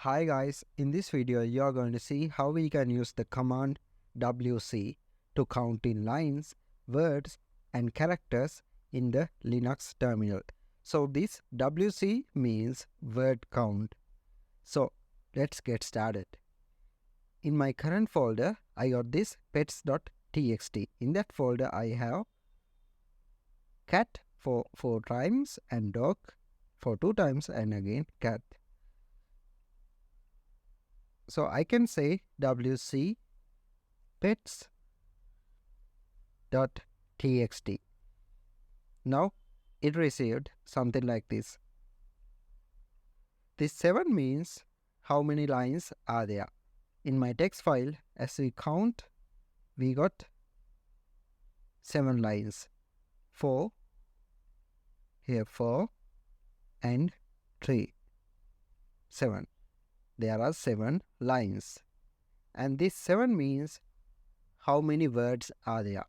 Hi guys, in this video you are going to see how we can use the command WC to count in lines, words and characters in the Linux terminal. So this WC means word count. So let's get started. In my current folder I got this pets.txt. In that folder I have cat for 4 times and dog for 2 times and again cat. So I can say WC pets.txt. Now it received something like this. This 7 means how many lines are there. In my text file, as we count, we got 7 lines. 4, here 4 and 3. 7. There are 7 lines. And this 7 means how many words are there.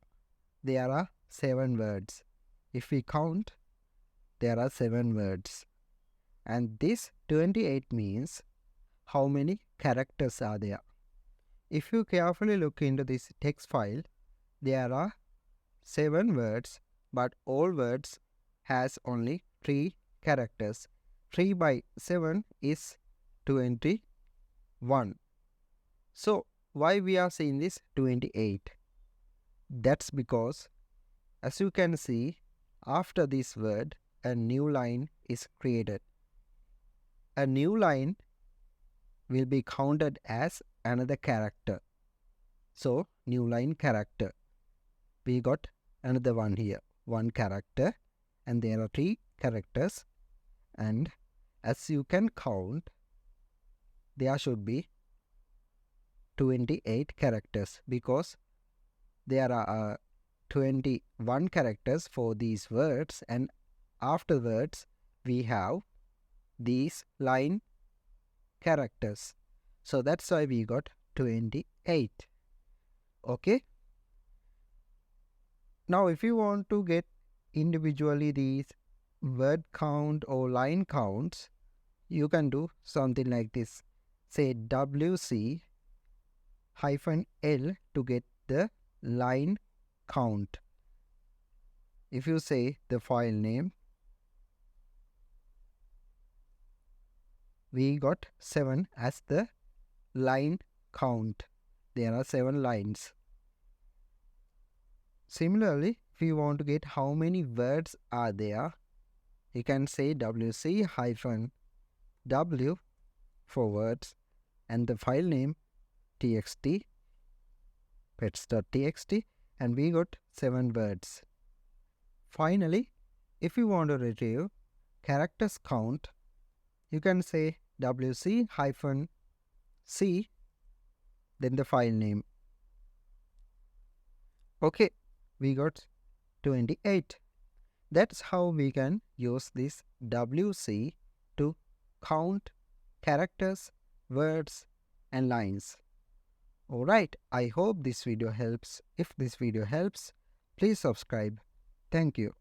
There are 7 words. If we count, there are 7 words. And this 28 means how many characters are there. If you carefully look into this text file, there are 7 words, but all words has only 3 characters. 3 by 7 is 21. So why we are seeing this 28? That's because, as you can see, after this word, a new line is created. A new line will be counted as another character. So, new line character. We got another one here, 1 character, and there are 3 characters. And as you can count, there should be 28 characters because there are 21 characters for these words, and afterwards we have these line characters. So that's why we got 28. Okay. Now if you want to get individually these word count or line counts, you can do something like this. Say WC -L to get the line count. If you say the file name, we got 7 as the line count. There are 7 lines. Similarly, if you want to get how many words are there, you can say WC-W for words and the file name txt, pets.txt, and we got 7 words. Finally, if you want to retrieve characters count, you can say WC-C, then the file name. Okay, we got 28. That's how we can use this WC to count characters, words and lines. Alright, I hope this video helps. If this video helps, please subscribe. Thank you.